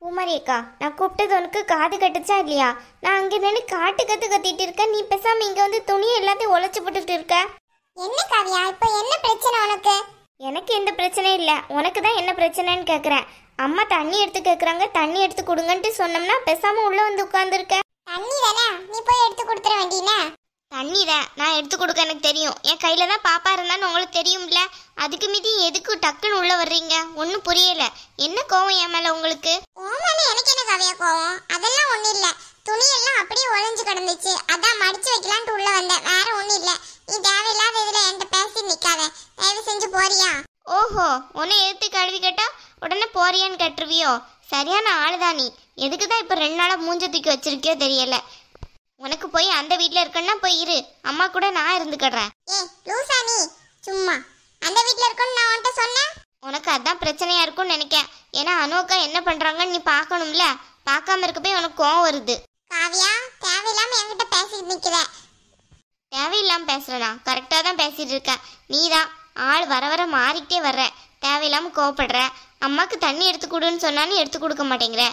பூமாரி அக்கா, நான் கூப்பிட்டது உனக்கு காது கட்டுச்சா இல்லையா? நான் அங்க நின்று காட்டு கத்திட்டு இருக்கேன், நீ பேசாம இங்க வந்து துணியை எல்லாத்தையும் உழைச்சு போட்டுட்டு இருக்க. என்ன காவியா, இப்போ என்ன பிரச்சனை உனக்கு? எனக்கு எந்த பிரச்சனையும் இல்லை, உனக்கு தான் என்ன பிரச்சனைன்னு கேட்குறேன். அம்மா தண்ணி எடுத்து கேட்குறாங்க, தண்ணி எடுத்து கொடுங்கன்ட்டு சொன்னோம்னா பேசாம உள்ள வந்து உட்காந்துருக்க. தண்ணி தானே, நீ போய் எடுத்து கொடுத்துற வேண்டியனே. தண்ணி தான் நான் எடுத்து கொடுக்க எனக்கு தெரியும். என் கையில தான் பாப்பா இருந்தான்னு உங்களுக்கு தெரியும்ல. அதுக்கு மீதி எதுக்கு டக்குன்னு உள்ள வர்றீங்க? ஒன்றும் புரியல. என்ன கோவம் என் மேல உங்களுக்கு? ஓமால எனக்கு என்ன காவியா கோவம்? அதெல்லாம் ஒண்ணும் இல்ல. துணி எல்லாம் அப்படியே ஒளிஞ்சு கிடந்துச்சு, அதான் மடிச்சு வைக்கலான்ட்டு உள்ள வந்தேன், வேற ஒண்ணும் இல்ல. நீ தேவையில்லாத இதுல என்கிட்ட பேசி நிக்காத, தயவு செஞ்சு போறியா? ஓஹோ, உன்னை எடுத்து கழுவி கேட்டா உடனே போறியான்னு கேட்டுருவியோ? சரியான ஆளுதான் நீ. எதுக்கு தான் இப்போ 2 நாளா மூஞ்ச தூக்கி வச்சிருக்கியோ தெரியல. உனக்கு போய் அந்த வீட்டில் இருக்கன்னா போய் இரு, அம்மா கூட நான் இருந்துக்கிறேன். ஏ லூசா நீ, சும்மா அந்த வீட்ல இருக்கணும் நான் உன்கிட்ட சொன்னேன். உனக்கு அதான் பிரச்சனையா இருக்கும்னு நினைக்கேன். ஏன்னா அனுக்கா என்ன பண்றாங்கன்னு நீ பார்க்கணும்ல. பார்க்காம இருக்க போய் உனக்கு கோவம் வருது. காவியா, தேவையில்லாம என்கிட்ட பேசிட்டு நிக்கிற. தேவையில்லாம பேசுறனா? கரெக்டா தான் பேசிட்டு இருக்க. நீ தான் ஆள் வர வர மாறிக்கிட்டே வர்ற. தேவையில்லாம கோவப்படுற. அம்மாக்கு தண்ணி எடுத்து கொடுன்னு சொன்னாலும் எடுத்து கொடுக்க மாட்டேங்கிற.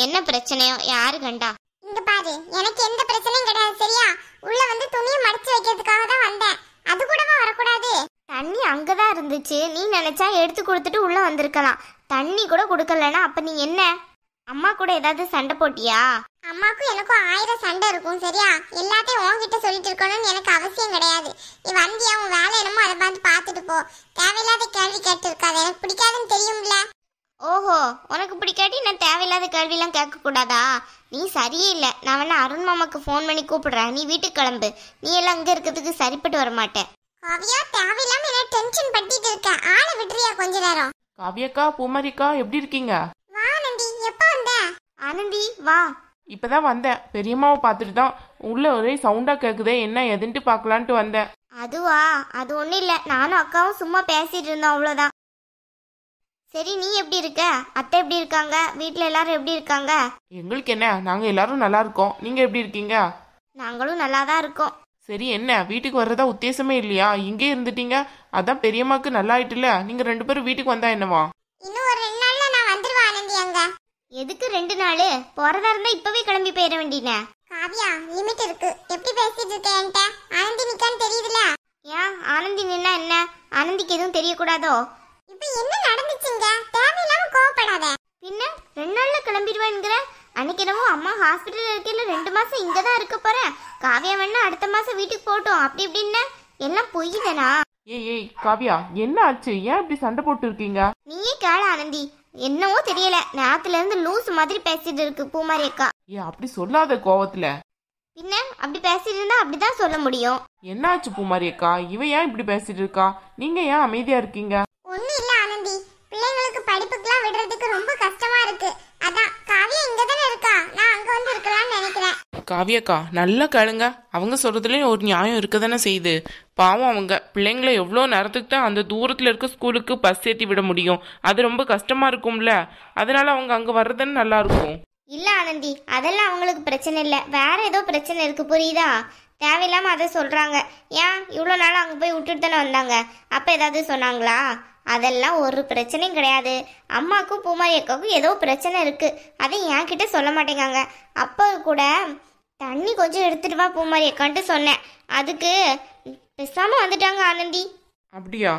என்ன பிரச்சனையோ யாரு கண்டா? இங்க பாரு, எனக்கு எந்த பிரச்சனையும் கிடையாது சரியா? உள்ள வந்து துணியை மடிச்சு வைக்கிறதுக்காக தான் வந்தேன், அது கூடவா வரக்கூடாது? தண்ணி அங்கதான் இருந்துச்சு, நீ நினைச்சா எடுத்து கொடுத்துட்டு உள்ள வந்திருக்கலாம். தண்ணி கூட கொடுக்கலன்னா அப்ப நீ என்ன அம்மா கூட ஏதாவது சண்டை போட்டியா? அம்மாக்கும் எனக்கும் 1000 சண்டை இருக்கும் சரியா? எல்லாத்தையும் உன்கிட்ட சொல்லிட்டு இருக்கணும்னு எனக்கு அவசியம் கிடையாது. நீ வந்தியா, உன் வேலை என்னமோ அதை பார்த்துட்டு போ. தேவையில்லாத கேள்வி கேட்டு இருக்காது, எனக்கு பிடிக்காதுன்னு தெரியும்ல. ஓஹோ, உனக்கு பிடிக்காட்டி நான் தேவையில்லாத கேள்வியெல்லாம் கேட்க கூடாதா? நீ சரியே இல்லை. நான் வேணா அருண் மாமாக்கு ஃபோன் பண்ணி கூப்பிடுறேன், நீ வீட்டுக்கு கிளம்பு. நீ எல்லாம் அங்க இருக்கிறதுக்கு சரிப்பட்டு வர மாட்டேன். காவியா, தேவையில்லாம என்ன டென்ஷன் படுத்திட்டு இருக்க, ஆளை விட்டுறியா கொஞ்ச நேரம்? காவியக்கா, பூமாரிக்கா, எப்படி இருக்கீங்க? வா நந்தி, எப்போ வந்த? ஆனந்தி வா. இப்பதான் வந்தேன். பெரியம்மாவை பார்த்துட்டு தான் உள்ள ஒரே சவுண்டா கேக்குதே, என்ன எதுன்ட்டு பார்க்கலான்ட்டு வந்தேன். அதுவா, அது ஒன்றும் இல்லை, நானும் அக்காவும் சும்மா பேசிட்டு இருந்தோம், அவ்வளோதான். சரி, நீ எப்படி இருக்க? அத்தை எப்படி இருக்காங்க? வீட்டில் எல்லாரும் எப்படி இருக்காங்க? எங்களுக்கு என்ன, நாங்க எல்லாரும் நல்லா இருக்கோம். நீங்க எப்படி இருக்கீங்க? நாங்களும் நல்லா தான் இருக்கோம். சரி, என்ன வீட்டுக்கு வர்றதா உத்தேசமே இல்லையா? இங்கே இருந்துட்டீங்க. அதான் பெரியம்மாக்கு நல்லா ஆயிட்டுல, நீங்க 2 பேரும் வீட்டுக்கு வந்தா என்னவா? இன்னும் ஒரு 2 நாள்ல நான் வந்துருவேன் ஆனந்தி. அங்க எதுக்கு 2 நாள்? போறதா இருந்தா இப்பவே கிளம்பி போயிட வேண்டியனே. காவியா, லிமிட் இருக்கு. எப்படி பேசிட்டு இருக்க என்கிட்ட? ஆனந்தி நிக்கான்னு தெரியுதுல? ஏன் ஆனந்தி நின்னா என்ன? ஆனந்திக்கு எதுவும் தெரியக்கூடாதோ? இப்ப என்ன நடந்துச்சுங்க? தேவையில்லாம கோவப்படாத. பின்ன 2 நாள்ல கிளம்பிடுவேங்கிற? அன்னைக்கு என்னமோ அம்மா ஹாஸ்பிட்டல் இருக்கையில 2 மாசம் இங்க தான் இருக்க போறேன், காவியா வேணா அடுத்த மாசம் வீட்டுக்கு போட்டோம் அப்படி இப்படின்னு எல்லாம் பொய் தானா? ஏய் காவியா, என்ன ஆச்சு? ஏன் இப்படி சண்டை போட்டு இருக்கீங்க? நீயே கேள ஆனந்தி. என்னவோ தெரியல, நேரத்துல இருந்து லூஸ் மாதிரி பேசிட்டு இருக்கு பூமாரி அக்கா. அப்படி சொல்லாத கோவத்துல. பின்ன அப்படி பேசிட்டு இருந்தா அப்படிதான் சொல்ல முடியும். என்ன ஆச்சு பூமாரி அக்கா? இவ ஏன் இப்படி பேசிட்டு இருக்கா? நீங்க ஏன் அமைதியா இருக்கீங்க? ஒண்ணும் இல்ல ஆனந்தி, பிள்ளைங்களுக்கு படிப்புக்கெல்லாம் விடுறதுக்கு ரொம்ப கஷ்டமா இருக்கு, அதான். காவியா இங்க தானே இருக்கா, நான் அங்க வந்து இருக்கலாம்னு நினைக்கிறேன். காவியக்கா, நல்லா கேளுங்க. அவங்க சொல்றதுலயும் ஒரு நியாயம் இருக்க தானே செய்யுது. பாவம், அவங்க பிள்ளைங்களை எவ்வளோ நேரத்துக்கு தான் அந்த தூரத்தில் இருக்க ஸ்கூலுக்கு பஸ் ஏற்றி விட முடியும்? அது ரொம்ப கஷ்டமா இருக்கும்ல. அதனால அவங்க அங்கே வர்றதுன்னு நல்லா இருக்கும். இல்ல ஆனந்தி, அதெல்லாம் அவங்களுக்கு பிரச்சனை இல்லை, வேற ஏதோ பிரச்சனை இருக்கு, புரியுதா? தேவையில்லாம அதை சொல்றாங்க. ஏன் இவ்வளோ நாள் அங்கே போய் விட்டுட்டு தானே வந்தாங்க, அப்போ ஏதாவது சொன்னாங்களா? அதெல்லாம் ஒரு பிரச்சனையும் கிடையாது. அம்மாக்கும் பூமாரி அக்காவுக்கும் ஏதோ பிரச்சனை இருக்கு, அதை என்கிட்ட சொல்ல மாட்டேங்காங்க. அப்போ கூட தண்ணி கொஞ்சம் எடுத்துட்டு வா பூமாரி அக்கான்ட்டு சொன்னேன், அதுக்கு பேசாம வந்துட்டாங்க ஆனந்தி. அப்படியா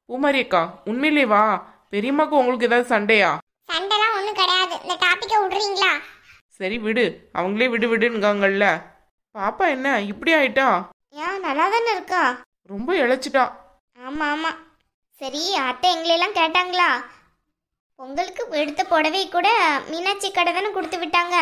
பூமாரி அக்கா? உண்மையிலே வா. பெரியம்மாக்கு உங்களுக்கு ஏதாவது சண்டையா? சண்டைலாம் ஒண்ணும் கிடையாது, இந்த டாபிக்கை விடுறீங்களா? சரி விடு, அவங்களே விடுங்கல்ல. பாப்பா என்ன இப்படி ஆயிட்டா? ஏன் நல்லா தானே இருக்கா? ரொம்ப இழைச்சிட்டா. ஆமா ஆமா. சரி, அத்தை எங்களெல்லாம் கேட்டாங்களா? பொங்கலுக்கு எடுத்த புடவை கூட மீனாட்சி கடை தானே கொடுத்து விட்டாங்க,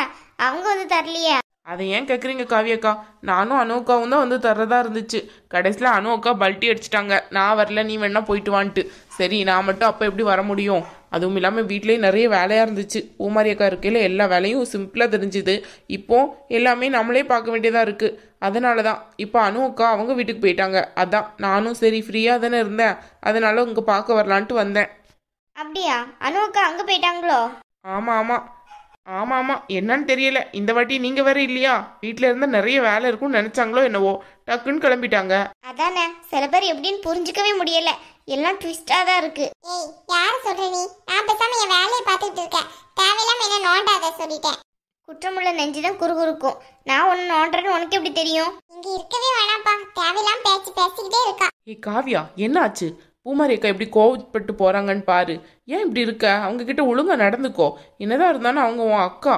அவங்க வந்து தரலையே. அதை ஏன் கேட்குறீங்க காவியக்கா? நானும் அனுக்காவும் தான் வந்து தர்றதா இருந்துச்சு. கடைசியில் அனுக்கா பல்ட்டி அடிச்சிட்டாங்க, நான் வரல, நீ வேணா போயிட்டு வான்ட்டு. சரி, நான் மட்டும் அப்போ எப்படி வர முடியும்? அதுவும் இல்லாமல் வீட்லேயே நிறைய வேலையாக இருந்துச்சு. பூமாரி அக்கா இருக்கையில் எல்லா வேலையும் சிம்பிளாக தெரிஞ்சுது. இப்போ எல்லாமே நம்மளே பார்க்க வேண்டியதாக இருக்குது. அதனால தான் இப்போ அனுக்கா அவங்க வீட்டுக்கு போயிட்டாங்க. அதான் நானும் சரி ஃப்ரீயாக தானே இருந்தேன், அதனால உங்க பார்க்க வரலான்ட்டு வந்தேன். அப்படியா? அனுக்கா அங்கே போயிட்டாங்களோ? ஆமாம். என்னன்னு தெரியல. இந்த வாட்டி நீங்க வேற இல்லையா, வீட்டுல இருந்தா நிறைய வேலை இருக்கும்னு நினைச்சாங்களோ என்னவோ, டக்குன்னு கிளம்பிட்டாங்க. அதானே, சில பேர் எப்படின்னு புரிஞ்சுக்கவே முடியல. எல்லாம் ட்விஸ்டா தான் இருக்கு. ஏய் யார சொல்ற நீ? நான் பேசாம என் வேலையை பார்த்துட்டு இருக்கேன். தேவையில்லாம என்ன நோண்டாத சொல்லிட்டேன். குற்றமுள்ள நெஞ்சுதான் குறுகுறுக்கும். நான் ஒன்னு நோண்டுறேன்னு உனக்கு எப்படி தெரியும்? இங்க இருக்கவே வேணாம்ப்பா. தேவையில்லாம பேசிக்கிட்டே இருக்கா. ஏய் காவியா, என்ன ஆச்சு? பூமாரி அக்கா எப்படி கோவப்பட்டு போறாங்கன்னு பாரு. ஏன் இப்படி இருக்க? அவங்க கிட்ட ஒழுங்கா நடந்துக்கோ. என்னதான் இருந்தாலும் அவங்க உன் அக்கா.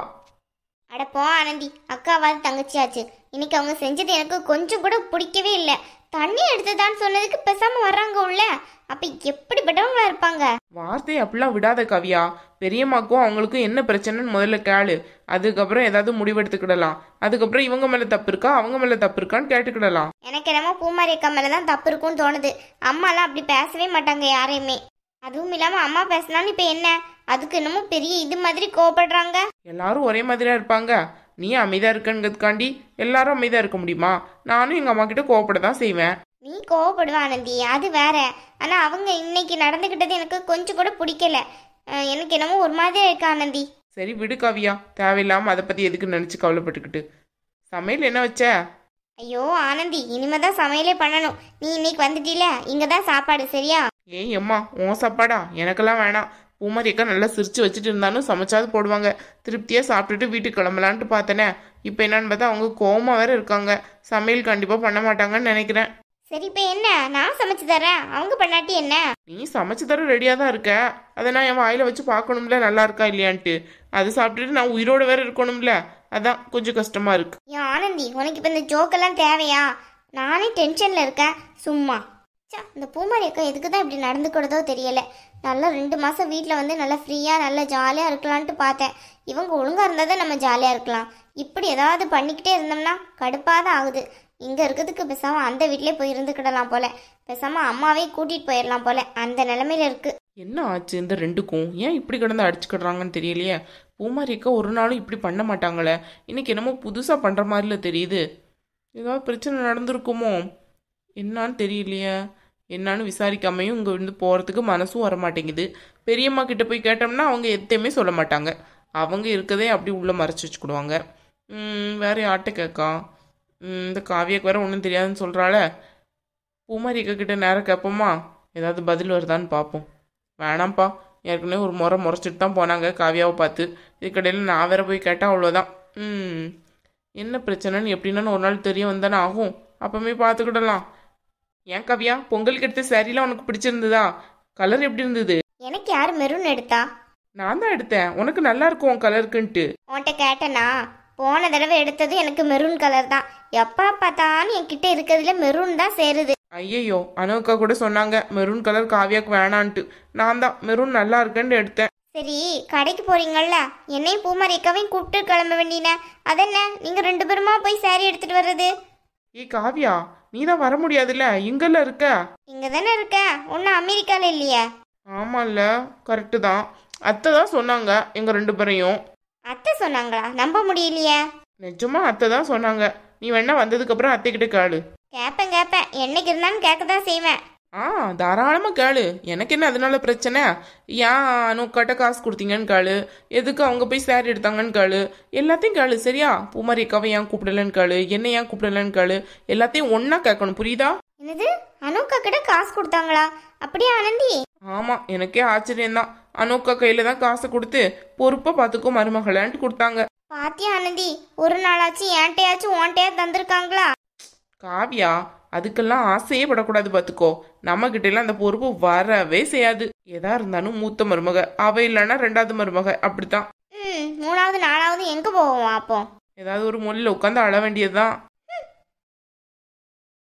அட போ ஆனந்தி, அக்காவாது தங்கச்சியாச்சு. இன்னைக்கு அவங்க செஞ்சது எனக்கு கொஞ்சம் கூட பிடிக்கவே இல்லை. தண்ணி எடுத்துதான்னு சொன்னதுக்கு பேசாம வர்றாங்க உள்ள. அப்ப எப்படிப்பட்டவங்களா இருப்பாங்க? வார்த்தையை அப்படிலாம் விடாத காவியா. பெரியம்மாக்கும் அவங்களுக்கும் என்ன பிரச்சனைன்னு முதல்ல கேளு. அதுக்கப்புறம் ஏதாவது முடிவெடுத்துக்கிடலாம். அதுக்கப்புறம் இவங்க மேல தப்பு இருக்கா அவங்க மேல தப்பு இருக்கான்னு கேட்டுக்கிடலாம். எனக்கு என்னமோ பூமாரி அக்கா மேலதான் தப்பு இருக்கும்னு தோணுது. அம்மாலாம் அப்படி பேசவே மாட்டாங்க யாரையுமே. அதுவும் இல்லாம அம்மா பேசினாலும் இப்ப என்ன, அதுக்கு என்னமோ பெரிய இது மாதிரி கோவப்படுறாங்க. எல்லாரும் ஒரே மாதிரியா இருப்பாங்க? நீ அமைதியா இருக்கங்கிறதுக்காண்டி எல்லாரும் அமைதியா இருக்க முடியுமா? நானும் எங்க அம்மா கிட்ட கோவப்பட தான் செய்வேன். நீ கோவப்படுவ ஆனந்தி, அது வேற. ஆனா அவங்க இன்னைக்கு நடந்துகிட்டது எனக்கு கொஞ்சம் கூட பிடிக்கல. எனக்கு என்னமோ ஒரு மாதிரியா இருக்கு ஆனந்தி. சரி விடு காவியா, தேவையில்லாம அதை பத்தி எதுக்கு நினைச்சு கவலைப்பட்டுக்கிட்டு. சமையல் என்ன வச்ச? ஐயோ ஆனந்தி, இனிமேதான் சமையலே பண்ணணும். நீ இன்னைக்கு வந்துட்டீல, இங்கதான் சாப்பாடு சரியா? ஏய் அம்மா, உன் சாப்பாடா? எனக்கெல்லாம் வேணாம். பூமாரி அக்கா நல்லா சிரிச்சு வச்சுட்டு இருந்தாலும் சமைச்சாது போடுவாங்க. திருப்தியா சாப்பிட்டுட்டு வீட்டுக்கு கிளம்பலான்ட்டு பார்த்தனே. இப்போ என்னன்னு பார்த்தா அவங்க கோவமா வேற இருக்காங்க. சமையல் கண்டிப்பா பண்ண மாட்டாங்கன்னு நினைக்கிறேன். சரி இப்ப என்ன, நான் சமைச்சு தரேன், அவங்க பண்ணாட்டி என்ன? நீ சமைச்சு தர ரெடியா தான் இருக்க. அதை நான் என் வாயில வச்சு பார்க்கணும்ல நல்லா இருக்கா இல்லையான்ட்டு. அது சாப்பிட்டுட்டு நான் உயிரோட வேற இருக்கணும்ல. அதான் கொஞ்சம் கஷ்டமா இருக்கு. ஏன் ஆனந்தி, உனக்கு இப்ப இந்த ஜோக்கெல்லாம் தேவையா? நானே டென்ஷன்ல இருக்கேன் சும்மா. இந்த பூமாரி அக்கா எதுக்கு தான் இப்படி நடந்துக்கிறதோ தெரியல. நல்லா 2 மாசம் வீட்டில் வந்து நல்லா ஃப்ரீயா நல்லா ஜாலியா இருக்கலான்ட்டு பார்த்தேன். இவங்க ஒழுங்கா இருந்தால் தான் நம்ம ஜாலியா இருக்கலாம். இப்படி ஏதாவது பண்ணிக்கிட்டே இருந்தோம்னா கடுப்பாதான் ஆகுது. இங்க இருக்கிறதுக்கு பேசாம அந்த வீட்லயே போய் இருந்துக்கிடலாம் போல. பேசாம அம்மாவே கூட்டிட்டு போயிடலாம் போல. அந்த நிலைமையில இருக்கு. என்ன ஆச்சு இந்த ரெண்டுக்கும்? ஏன் இப்படி கிடந்து அடிச்சுக்கிடுறாங்கன்னு தெரியலையே. பூமாரி அக்கா ஒரு நாளும் இப்படி பண்ண மாட்டாங்களே. இன்னைக்கு என்னமோ புதுசா பண்ற மாதிரில தெரியுது. ஏதாவது பிரச்சனை நடந்திருக்குமோ என்னான்னு தெரியலையே. என்னான்னு விசாரிக்காமையும் இங்கே வந்து போகிறதுக்கு மனசும் வர மாட்டேங்குது. பெரியம்மா கிட்ட போய் கேட்டோம்னா அவங்க எதையுமே சொல்ல மாட்டாங்க. அவங்க இருக்கதே அப்படி உள்ள மறைச்சி வச்சுக்கிடுவாங்க. வேற யார்கிட்ட கேட்கா? இந்த காவியாக்கு வேற ஒன்றும் தெரியாதுன்னு சொல்கிறாள. பூமாரி அக்கா கிட்ட நேரம் கேட்போமா? ஏதாவது பதில் வருதான்னு பார்ப்போம். வேணாம்ப்பா, ஏற்கனவே ஒரு முறை முறைச்சிட்டு தான் போனாங்க காவியாவை பார்த்து. இதுக்கடையில் நான் வேற போய் கேட்டால் அவ்வளோதான். என்ன பிரச்சனைன்னு எப்படின்னு ஒரு நாள் தெரிய வந்தானே ஆகும். அப்பவுமே பார்த்துக்கிடலாம். ஏன் காவியா, பொங்கலுக்கு எடுத்த சாரிலாம் உனக்கு பிடிச்சிருந்ததா? கலர் எப்படி இருந்தது? எனக்கு யாரு மெரூன் எடுத்தா? நான் தான் எடுத்தேன். உனக்கு நல்லா இருக்கும் உன் கலருக்குன்ட்டு. உன்கிட்ட கேட்டனா? போன தடவை எடுத்தது எனக்கு மெரூன் கலர் தான். எப்ப பார்த்தாலும் என்கிட்ட இருக்கிறதுல மெரூன் தான் சேருது. ஐயையோ, அனுக்கா கூட சொன்னாங்க மெரூன் கலர் காவியாக்கு வேணான்ட்டு. நான் தான் மெரூன் நல்லா இருக்குன்னு எடுத்தேன். சரி கடைக்கு போறீங்கல்ல, என்னையும் பூமாரி அக்காவையும் கூப்பிட்டு கிளம்ப வேண்டியன. அதென்ன நீங்க 2 பேருமா போய் சாரி எடுத்துட்டு வர்றது? ஏய் காவியா, நீ தான் வர முடியாதுல்ல, இங்கல்ல இருக்க. இங்க தானே இருக்க, ஒன்னும் அமெரிக்கால இல்லையா? ஆமால்ல, கரெக்டு தான். அத்தை தான் சொன்னாங்க எங்க 2 பேரையும். அத்தை சொன்னாங்களா? நம்ப முடியலையே. நிஜமா அத்தை தான் சொன்னாங்க. நீ வேணா வந்ததுக்கு அப்புறம் அத்தை கிட்ட கேளு. கேப்பேன், என்னைக்கு இருந்தாலும் கேட்கதான் செய்வேன். தாராளமா கேளு. எனக்கு என்ன அதனால பிரச்சனை? ஏன் அனுக்காட்ட காசு கொடுத்தீங்கன்னு கேளு. எதுக்கு அவங்க போய் சேரீ எடுத்தாங்கன்னு கேளு. எல்லாத்தையும் கேளு சரியா? பூமாரி அக்காவை ஏன் கூப்பிடலன்னு கேளு, என்ன ஏன் கூப்பிடலன்னு கேளு. எல்லாத்தையும் ஒன்னா கேட்கணும், புரியுதா? என்னது, அனுக்கா கிட்ட காசு கொடுத்தாங்களா? அப்படியே ஆனந்தி? ஆமா, எனக்கே ஆச்சரியம்தான். அனுக்கா கையில தான் காசு கொடுத்து பொறுப்பா பாத்துக்கோ மருமகளான்ட்டு கொடுத்தாங்க. பாத்தியா ஆனந்தி, ஒரு நாளாச்சும் என்கிட்டயாச்சும் உன்கிட்டயா தந்திருக்காங்களா? காவியா, அதுக்கெல்லாம் ஆசையே படக்கூடாது பாத்துக்கோ. நம்ம கிட்ட எல்லாம் அந்த பொறுப்பு வரவே செய்யாது. எதா இருந்தாலும் மூத்த மருமக, அவ இல்லைன்னா 2வது மருமக, அப்படித்தான். 3வது 4வது எங்க போவோம் அப்போ? ஏதாவது ஒரு மொழியில உட்காந்து அழ வேண்டியதுதான்.